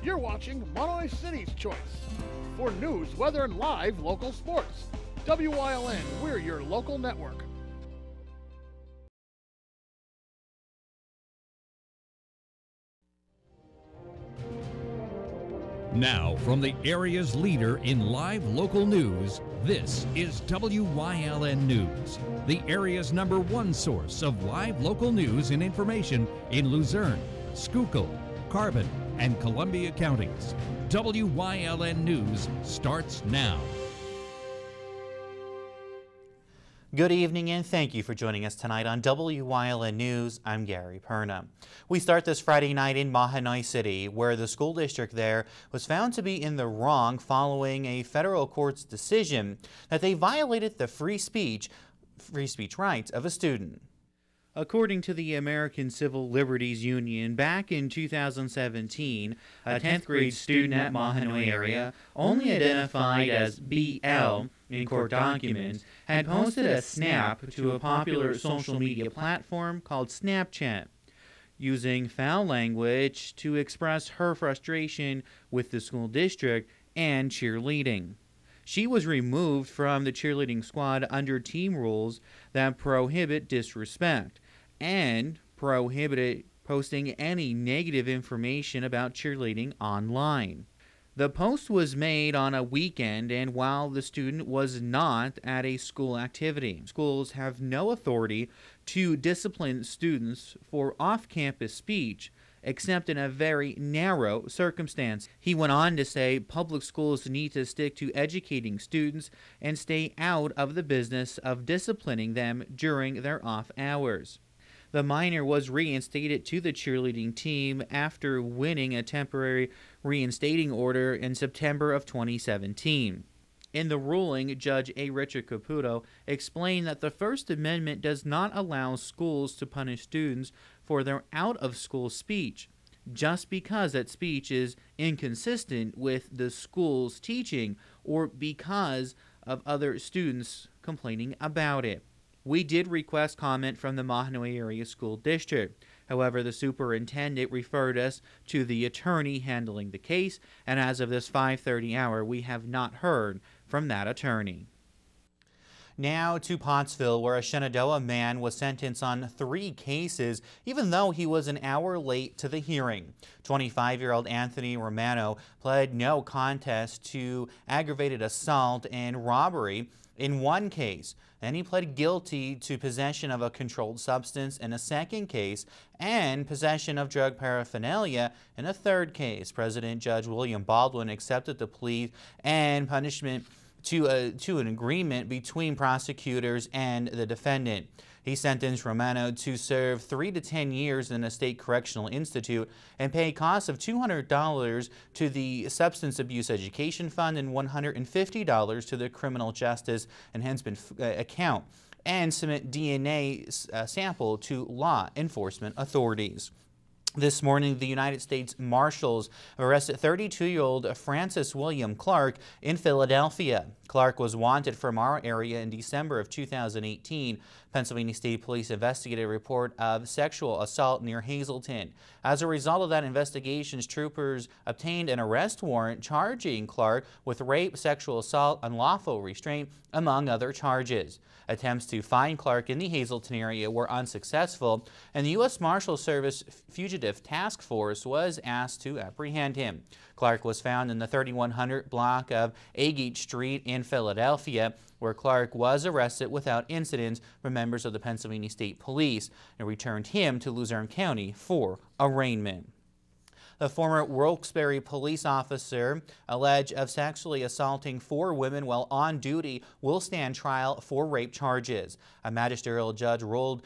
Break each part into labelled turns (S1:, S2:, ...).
S1: You're watching Monterey City's Choice. For news, weather, and live local sports. WYLN, we're your local network.
S2: Now, from the area's leader in live local news, this is WYLN News, the area's #1 source of live local news and information in Luzerne, Schuylkill, Carbon, and Columbia counties. WYLN News starts now.
S3: Good evening and thank you for joining us tonight on WYLN News. I'm Gary Perna. We start this Friday night in Mahanoy City, where the school district there was found to be in the wrong following a federal court's decision that they violated the free speech rights of a student. According to the American Civil Liberties Union, back in 2017, a 10th grade student at Mahanoy area, only identified as BL in court documents, had posted a snap to a popular social media platform called Snapchat, using foul language to express her frustration with the school district and cheerleading. She was removed from the cheerleading squad under team rules that prohibit disrespect and prohibited posting any negative information about cheerleading online. The post was made on a weekend and while the student was not at a school activity. Schools have no authority to discipline students for off-campus speech, except in a very narrow circumstance. He went on to say public schools need to stick to educating students and stay out of the business of disciplining them during their off hours. The minor was reinstated to the cheerleading team after winning a temporary reinstating order in September of 2017. In the ruling, Judge A. Richard Caputo explained that the First Amendment does not allow schools to punish students for their out-of-school speech, just because that speech is inconsistent with the school's teaching or because of other students complaining about it. We did request comment from the Mahanoy Area School District. However, the superintendent referred us to the attorney handling the case, and as of this 5:30 hour, we have not heard from that attorney. Now to Pottsville, where a Shenandoah man was sentenced on 3 cases, even though he was an hour late to the hearing. 25-year-old Anthony Romano pled no contest to aggravated assault and robbery in 1 case. Then he pled guilty to possession of a controlled substance in a 2nd case and possession of drug paraphernalia in a 3rd case. President Judge William Baldwin accepted the plea and punishment to an agreement between prosecutors and the defendant. He sentenced Romano to serve 3 to 10 years in a state correctional institute and pay costs of $200 to the Substance Abuse Education Fund and $150 to the Criminal Justice Enhancement account, and submit DNA sample to law enforcement authorities. This morning, the United States Marshals arrested 32-year-old Francis William Clark in Philadelphia. Clark was wanted from our area in December of 2018. Pennsylvania State Police investigated a report of sexual assault near Hazleton. As a result of that investigation, troopers obtained an arrest warrant charging Clark with rape, sexual assault, unlawful restraint, among other charges. Attempts to find Clark in the Hazleton area were unsuccessful, and the U.S. Marshal Service Fugitive Task Force was asked to apprehend him. Clark was found in the 3100 block of Agate Street in Philadelphia, where Clark was arrested without incident from members of the Pennsylvania State Police and returned him to Luzerne County for arraignment. The former Wilkes-Barre police officer alleged of sexually assaulting 4 women while on duty will stand trial for rape charges. A magisterial judge ruled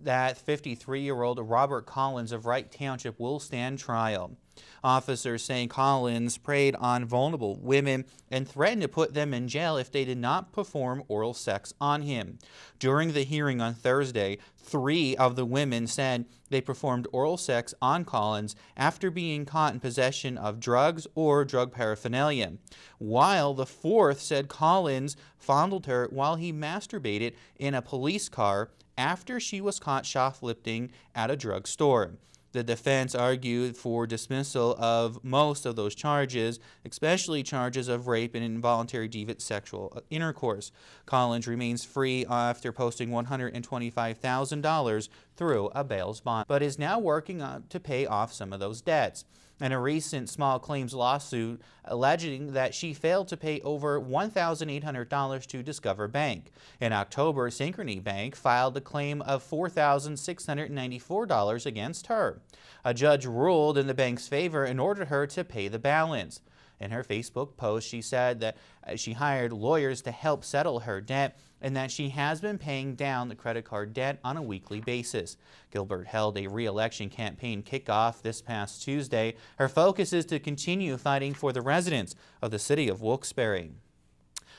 S3: that 53-year-old Robert Collins of Wright Township will stand trial. Officers say Collins preyed on vulnerable women and threatened to put them in jail if they did not perform oral sex on him. During the hearing on Thursday, 3 of the women said they performed oral sex on Collins after being caught in possession of drugs or drug paraphernalia, while the 4th said Collins fondled her while he masturbated in a police car after she was caught shoplifting at a drugstore. The defense argued for dismissal of most of those charges, especially charges of rape and involuntary deviant sexual intercourse. Collins remains free after posting $125,000 through a bail bond, but is now working to pay off some of those debts. In a recent small claims lawsuit alleging that she failed to pay over $1,800 to Discover Bank. In October, Synchrony Bank filed a claim of $4,694 against her. A judge ruled in the bank's favor and ordered her to pay the balance. In her Facebook post, she said that she hired lawyers to help settle her debt and that she has been paying down the credit card debt on a weekly basis. Gilbert held a re-election campaign kickoff this past Tuesday. Her focus is to continue fighting for the residents of the city of Wilkes-Barre.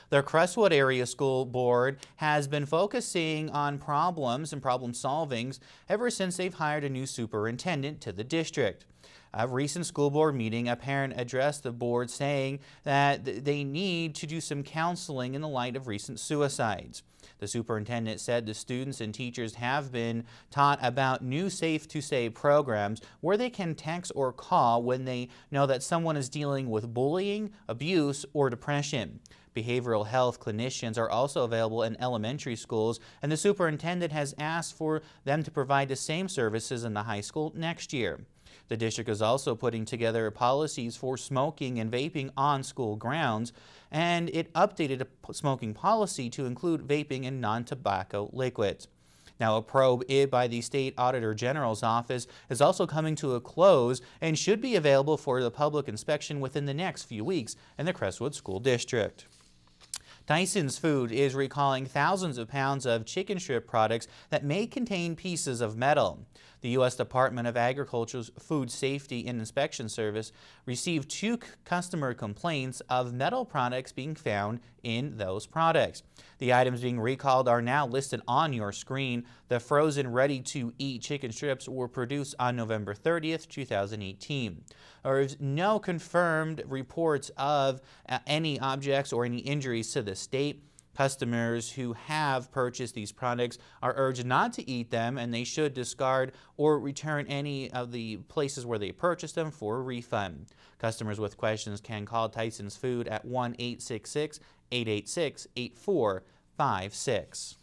S3: The Crestwood Area School Board has been focusing on problems and problem solvings ever since they've hired a new superintendent to the district. A recent school board meeting, a parent addressed the board saying that they need to do some counseling in the light of recent suicides. The superintendent said the students and teachers have been taught about new Safe to Say programs where they can text or call when they know that someone is dealing with bullying, abuse, or depression. Behavioral health clinicians are also available in elementary schools, and the superintendent has asked for them to provide the same services in the high school next year. The district is also putting together policies for smoking and vaping on school grounds, and it updated a smoking policy to include vaping and non-tobacco liquids. Now, a probe by the State Auditor General's office is also coming to a close and should be available for the public inspection within the next few weeks in the Crestwood School District. Tyson's Food is recalling thousands of pounds of chicken strip products that may contain pieces of metal. The U.S. Department of Agriculture's Food Safety and Inspection Service received 2 customer complaints of metal products being found in those products. The items being recalled are now listed on your screen. The frozen, ready-to-eat chicken strips were produced on November 30th, 2018. There is no confirmed reports of any objects or any injuries to the state. Customers who have purchased these products are urged not to eat them, and they should discard or return any of the places where they purchased them for a refund. Customers with questions can call Tyson's Food at 1-866-886-8456.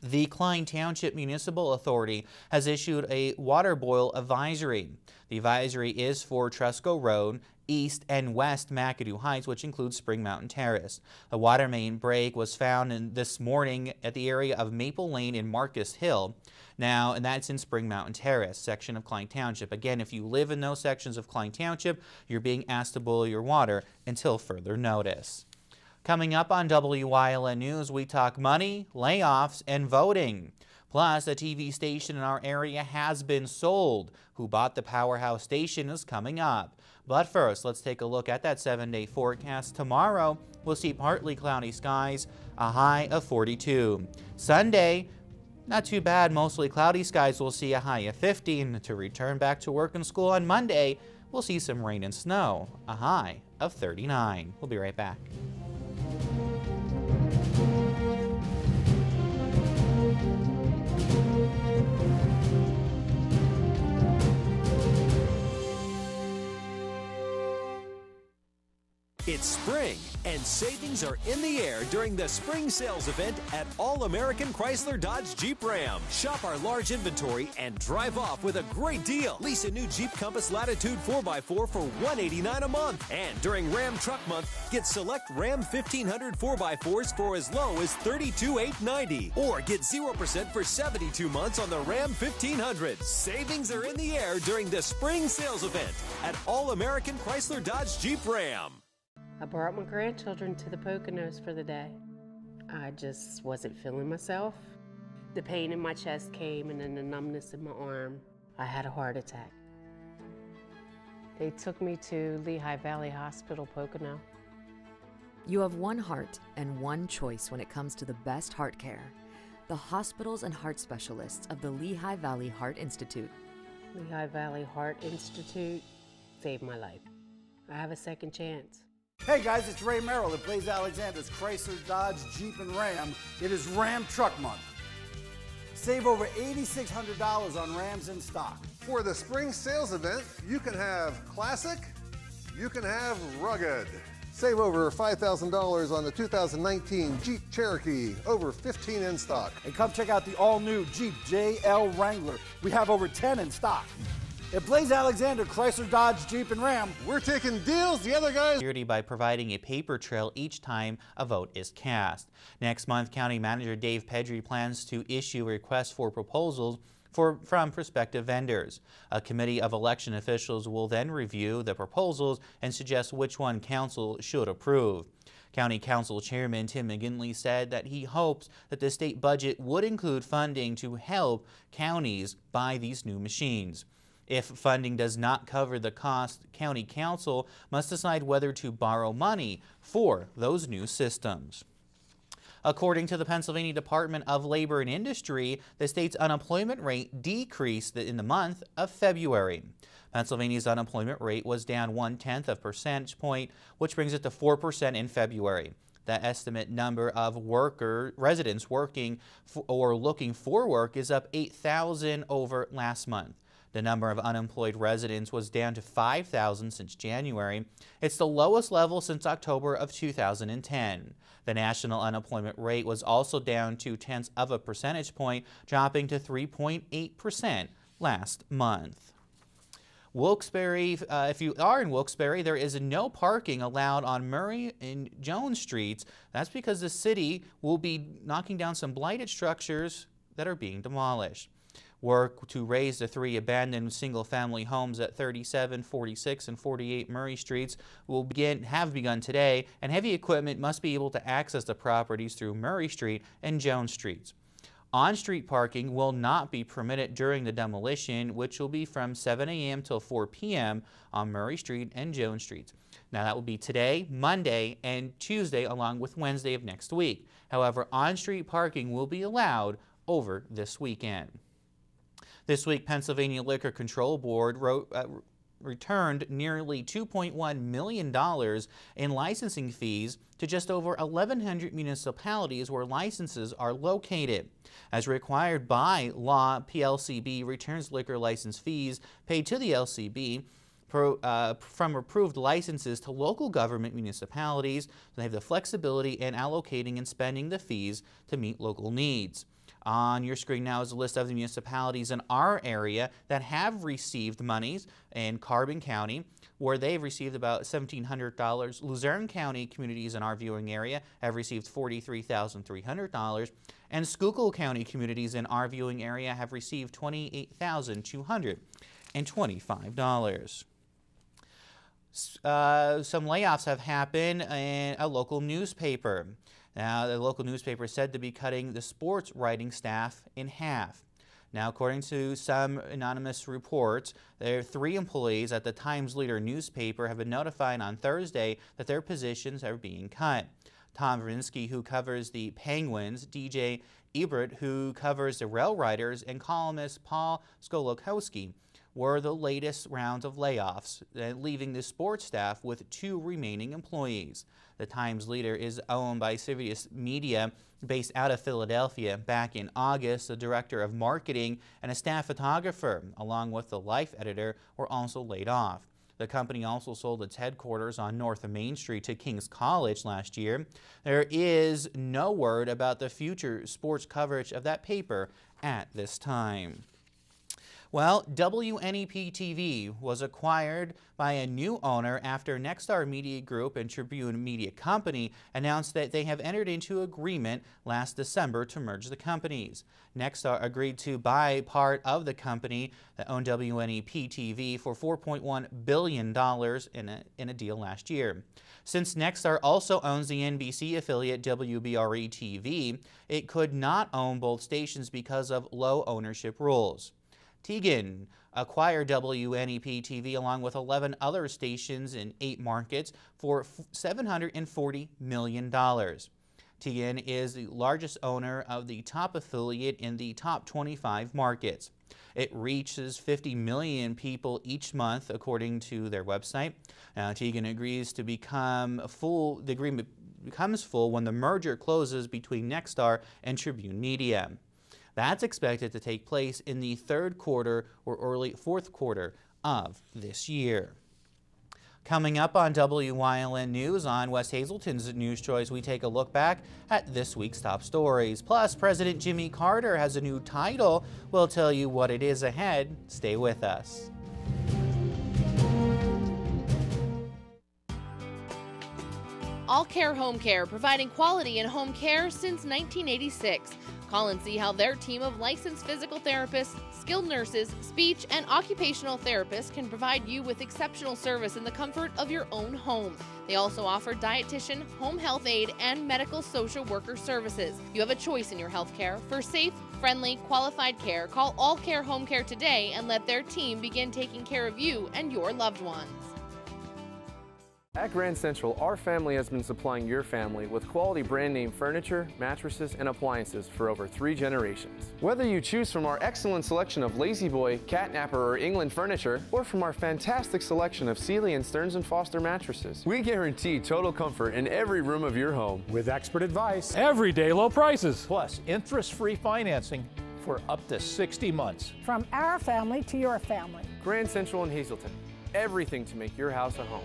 S3: The Klein Township Municipal Authority has issued a water boil advisory. The advisory is for Trusco Road, East and West McAdoo Heights, which includes Spring Mountain Terrace. A water main break was found this morning at the area of Maple Lane and Marcus Hill. Now, and that's in Spring Mountain Terrace, section of Klein Township. Again, if you live in those sections of Klein Township, you're being asked to boil your water until further notice. Coming up on WYLN News, we talk money, layoffs, and voting. Plus, a TV station in our area has been sold. Who bought the powerhouse station is coming up. But first, let's take a look at that 7-day forecast. Tomorrow, we'll see partly cloudy skies, a high of 42. Sunday, not too bad, mostly cloudy skies. We'll see a high of 50. And to return back to work and school on Monday, we'll see some rain and snow, a high of 39. We'll be right back.
S4: It's spring, and savings are in the air during the spring sales event at All American Chrysler Dodge Jeep Ram. Shop our large inventory and drive off with a great deal. Lease a new Jeep Compass Latitude 4x4 for $189 a month. And during Ram Truck Month, get select Ram 1500 4x4s for as low as $32,890. Or get 0% for 72 months on the Ram 1500. Savings are in the air during the spring sales event at All American Chrysler Dodge Jeep Ram.
S5: I brought my grandchildren to the Poconos for the day. I just wasn't feeling myself. The pain in my chest came and then the numbness in my arm. I had a heart attack. They took me to Lehigh Valley Hospital, Pocono.
S6: You have one heart and one choice when it comes to the best heart care. The hospitals and heart specialists of the Lehigh Valley Heart Institute.
S5: Lehigh Valley Heart Institute saved my life. I have a second chance.
S7: Hey guys, it's Ray Merrill at Blaze Alexander's Chrysler, Dodge, Jeep, and Ram. It is Ram Truck Month. Save over $8,600 on Rams in stock.
S8: For the spring sales event, you can have classic, you can have rugged. Save over $5,000 on the 2019 Jeep Cherokee, over 15 in stock.
S7: And come check out the all-new Jeep JL Wrangler. We have over 10 in stock. At Blaze Alexander Chrysler Dodge Jeep and Ram,
S8: we're taking deals the other guys.
S3: By providing a paper trail each time a vote is cast. Next month, County Manager Dave Pedri plans to issue requests for proposals from prospective vendors. A committee of election officials will then review the proposals and suggest which one council should approve. County Council Chairman Tim McGinley said that he hopes that the state budget would include funding to help counties buy these new machines. If funding does not cover the cost, County Council must decide whether to borrow money for those new systems. According to the Pennsylvania Department of Labor and Industry, the state's unemployment rate decreased in the month of February. Pennsylvania's unemployment rate was down 0.1 percentage point, which brings it to 4% in February. The estimate number of residents working or looking for work is up 8,000 over last month. The number of unemployed residents was down to 5,000 since January. It's the lowest level since October of 2010. The national unemployment rate was also down 0.2 percentage point, dropping to 3.8% last month. Wilkes-Barre, if you are in Wilkes-Barre, there is no parking allowed on Murray and Jones Streets. That's because the city will be knocking down some blighted structures that are being demolished. Work to raise the 3 abandoned single-family homes at 37, 46, and 48 Murray Streets have begun today, and heavy equipment must be able to access the properties through Murray Street and Jones Streets. On-street parking will not be permitted during the demolition, which will be from 7 a.m. till 4 p.m. on Murray Street and Jones Streets. Now that will be today, Monday, and Tuesday, along with Wednesday of next week. However, on-street parking will be allowed over this weekend. This week, Pennsylvania Liquor Control Board returned nearly $2.1 million in licensing fees to just over 1,100 municipalities where licenses are located. As required by law, PLCB returns liquor license fees paid to the LCB from approved licenses to local government municipalities. They have the flexibility in allocating and spending the fees to meet local needs. On your screen now is a list of the municipalities in our area that have received monies in Carbon County, where they've received about $1,700. Luzerne County communities in our viewing area have received $43,300, and Schuylkill County communities in our viewing area have received $28,225. Some layoffs have happened in a local newspaper. Now, the local newspaper is said to be cutting the sports writing staff in half. Now, according to some anonymous reports, there are 3 employees at the Times-Leader newspaper have been notified on Thursday that their positions are being cut. Tom Verinsky, who covers the Penguins, DJ Ebert, who covers the Rail Riders, and columnist Paul Skolokowski were the latest rounds of layoffs, leaving the sports staff with 2 remaining employees. The Times-Leader is owned by Civitas Media, based out of Philadelphia. Back in August, the director of marketing and a staff photographer, along with the life editor, were also laid off. The company also sold its headquarters on North Main Street to King's College last year. There is no word about the future sports coverage of that paper at this time. Well, WNEP-TV was acquired by a new owner after Nexstar Media Group and Tribune Media Company announced that they have entered into agreement last December to merge the companies. Nexstar agreed to buy part of the company that owned WNEP-TV for $4.1 billion in a deal last year. Since Nexstar also owns the NBC affiliate WBRE-TV, it could not own both stations because of low ownership rules. Tegan acquired WNEP-TV along with 11 other stations in 8 markets for $740 million. Tegan is the largest owner of the top affiliate in the top 25 markets. It reaches 50 million people each month, according to their website. Now, Tegan agrees to become full. The agreement becomes full when the merger closes between Nexstar and Tribune Media. That's expected to take place in the third quarter or early fourth quarter of this year. Coming up on WYLN News on West Hazelton's News Choice, we take a look back at this week's top stories. Plus, President Jimmy Carter has a new title. We'll tell you what it is ahead. Stay with us.
S9: All Care Home Care, providing quality in home care since 1986. Call and see how their team of licensed physical therapists, skilled nurses, speech, and occupational therapists can provide you with exceptional service in the comfort of your own home. They also offer dietitian, home health aide, and medical social worker services. You have a choice in your health care. For safe, friendly, qualified care, call All Care Home Care today and let their team begin taking care of you and your loved ones.
S10: At Grand Central, our family has been supplying your family with quality brand name furniture, mattresses, and appliances for over 3 generations. Whether you choose from our excellent selection of Lazy Boy, Catnapper, or England furniture, or from our fantastic selection of Sealy and Stearns & Foster mattresses, we guarantee total comfort in every room of your home.
S11: With expert advice,
S12: everyday low prices,
S11: plus interest-free financing for up to 60 months.
S13: From our family to your family.
S10: Grand Central in Hazelton. Everything to make your house a home.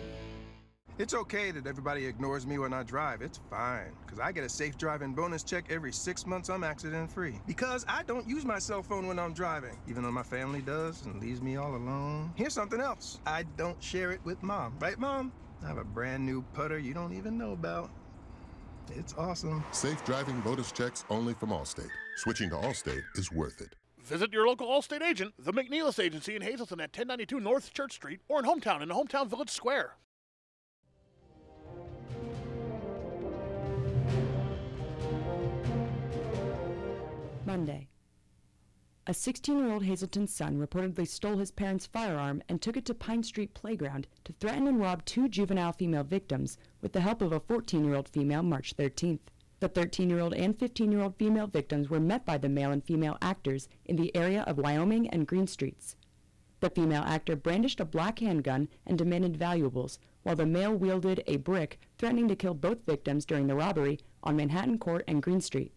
S14: It's okay that everybody ignores me when I drive. It's fine, because I get a safe driving bonus check every 6 months I'm accident-free. Because I don't use my cell phone when I'm driving, even though my family does and leaves me all alone. Here's something else. I don't share it with Mom. Right, Mom? I have a brand new putter you don't even know about. It's awesome.
S15: Safe driving bonus checks only from Allstate. Switching to Allstate is worth it.
S1: Visit your local Allstate agent, the McNeilis Agency in Hazelton at 1092 North Church Street, or in Hometown the Hometown Village Square.
S16: Monday. A 16-year-old Hazelton son reportedly stole his parents' firearm and took it to Pine Street Playground to threaten and rob 2 juvenile female victims with the help of a 14-year-old female March 13th. The 13-year-old and 15-year-old female victims were met by the male and female actors in the area of Wyoming and Green Streets. The female actor brandished a black handgun and demanded valuables, while the male wielded a brick, threatening to kill both victims during the robbery on Manhattan Court and Green Street.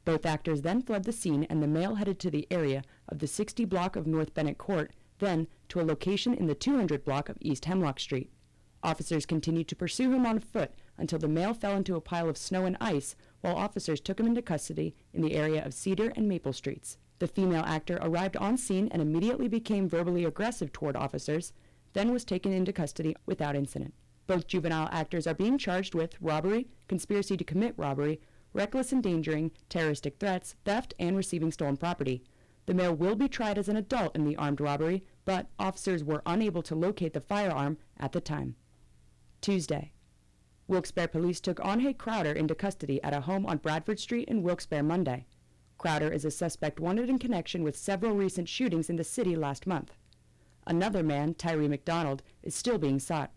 S16: Both actors then fled the scene, and the male headed to the area of the 60 block of North Bennett Court, then to a location in the 200 block of East Hemlock Street. Officers continued to pursue him on foot until the male fell into a pile of snow and ice, while officers took him into custody in the area of Cedar and Maple Streets. The female actor arrived on scene and immediately became verbally aggressive toward officers, then was taken into custody without incident. Both juvenile actors are being charged with robbery, conspiracy to commit robbery, reckless endangering, terroristic threats, theft, and receiving stolen property. The male will be tried as an adult in the armed robbery, but officers were unable to locate the firearm at the time. Tuesday. Wilkes-Barre police took Onhay Crowder into custody at a home on Bradford Street in Wilkes-Barre Monday. Crowder is a suspect wanted in connection with several recent shootings in the city last month. Another man, Tyree McDonald, is still being sought.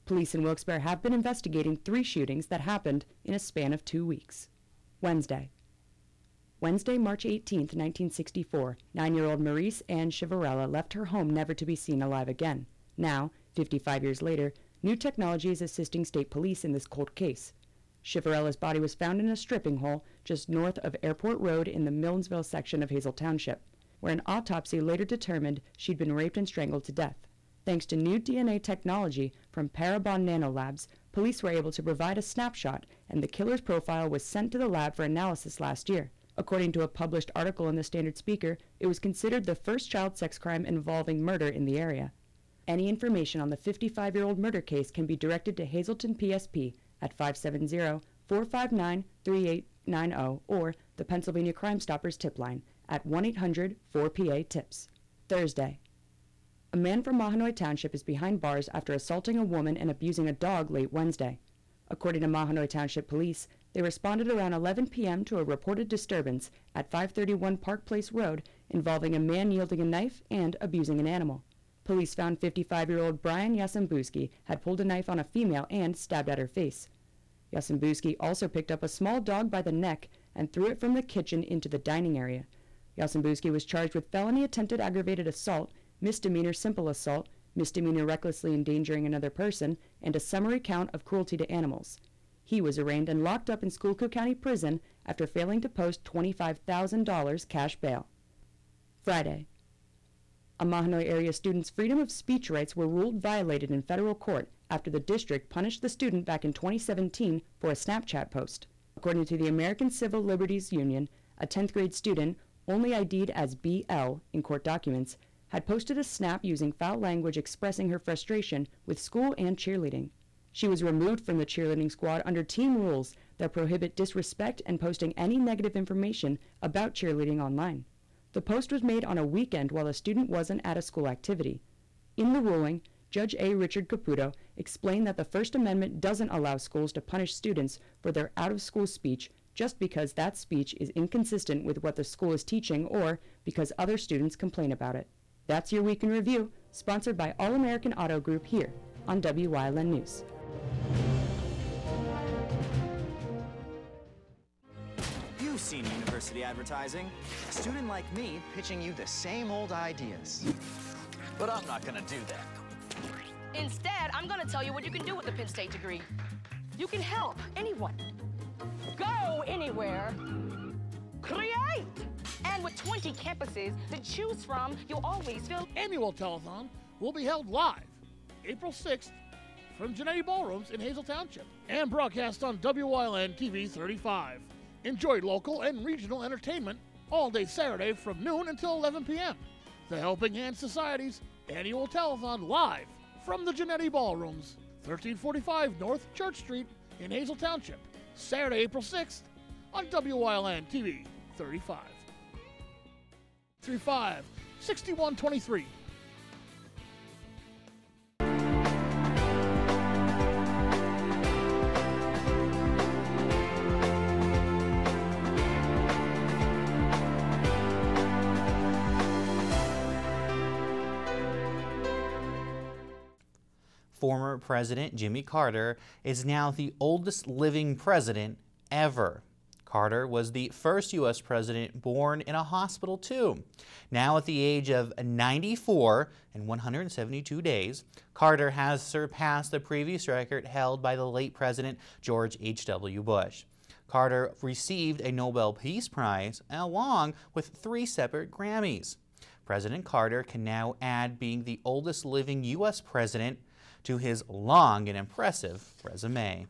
S16: Police in Wilkes-Barre have been investigating 3 shootings that happened in a span of 2 weeks. Wednesday, March 18, 1964, 9-year-old Maurice Ann Chivarella left her home never to be seen alive again. Now, 55 years later, new technology is assisting state police in this cold case. Chivarella's body was found in a stripping hole just north of Airport Road in the Millsville section of Hazel Township, where an autopsy later determined she'd been raped and strangled to death. Thanks to new DNA technology from Parabon Nanolabs, police were able to provide a snapshot, and the killer's profile was sent to the lab for analysis last year. According to a published article in the Standard Speaker, it was considered the first child sex crime involving murder in the area. Any information on the 55-year-old murder case can be directed to Hazelton PSP at 570-459-3890 or the Pennsylvania Crime Stoppers tip line at 1-800-4PA-TIPS. Thursday. A man from Mahanoy Township is behind bars after assaulting a woman and abusing a dog late Wednesday. According to Mahanoy Township Police, they responded around 11 p.m. to a reported disturbance at 531 Park Place Road involving a man yielding a knife and abusing an animal. Police found 55-year-old Brian Yasimbuski had pulled a knife on a female and stabbed at her face. Yasimbuski also picked up a small dog by the neck and threw it from the kitchen into the dining area. Yasimbuski was charged with felony attempted aggravated assault, misdemeanor simple assault, misdemeanor recklessly endangering another person, and a summary count of cruelty to animals. He was arraigned and locked up in Schuylkill County Prison after failing to post $25,000 cash bail. Friday. A Mahanoy area student's freedom of speech rights were ruled violated in federal court after the district punished the student back in 2017 for a Snapchat post. According to the American Civil Liberties Union, a 10th grade student, only ID'd as BL in court documents, had posted a snap using foul language expressing her frustration with school and cheerleading. She was removed from the cheerleading squad under team rules that prohibit disrespect and posting any negative information about cheerleading online. The post was made on a weekend while the student wasn't at a school activity. In the ruling, Judge A. Richard Caputo explained that the First Amendment doesn't allow schools to punish students for their out-of-school speech just because that speech is inconsistent with what the school is teaching or because other students complain about it. That's your Week in Review, sponsored by All American Auto Group here on WYLN News.
S12: You've seen university advertising. A student like me pitching you the same old ideas. But I'm not gonna do that.
S17: Instead, I'm gonna tell you what you can do with a Penn State degree. You can help anyone. Go anywhere. Create! And with 20 campuses to choose from, you'll always feel...
S1: Annual telethon will be held live April 6th from Genetti Ballrooms in Hazel Township and broadcast on WYLN TV 35. Enjoy local and regional entertainment all day Saturday from noon until 11 p.m. The Helping Hand Society's annual telethon live from the Genetti Ballrooms, 1345 North Church Street in Hazel Township, Saturday, April 6th on WYLN TV 35. 35-6123.
S3: Former President Jimmy Carter is now the oldest living president ever. Carter was the first U.S. president born in a hospital, too. Now at the age of 94 and 172 days, Carter has surpassed the previous record held by the late President George H.W. Bush. Carter received a Nobel Peace Prize along with 3 separate Grammys. President Carter can now add being the oldest living U.S. president to his long and impressive resume.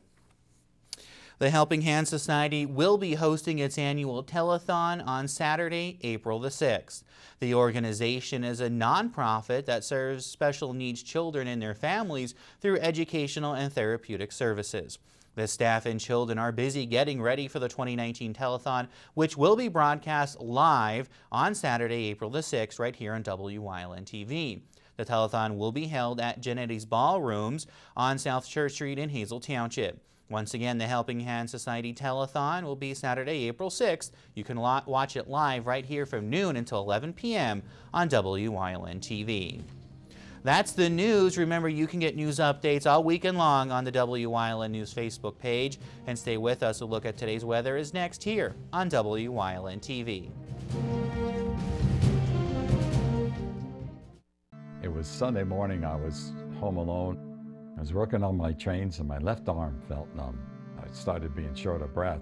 S3: The Helping Hand Society will be hosting its annual telethon on Saturday, April the 6th. The organization is a nonprofit that serves special needs children and their families through educational and therapeutic services. The staff and children are busy getting ready for the 2019 telethon, which will be broadcast live on Saturday, April the 6th, right here on WYLN TV. The telethon will be held at Genetti's Ballrooms on South Church Street in Hazel Township. Once again, the Helping Hand Society telethon will be Saturday, April 6th. You can watch it live right here from noon until 11 p.m. on WYLN TV. That's the news. Remember, you can get news updates all weekend long on the WYLN News Facebook page. And stay with us. A look at today's weather is next here on WYLN TV.
S18: It was Sunday morning. I was home alone. I was working on my chains and my left arm felt numb. I started being short of breath.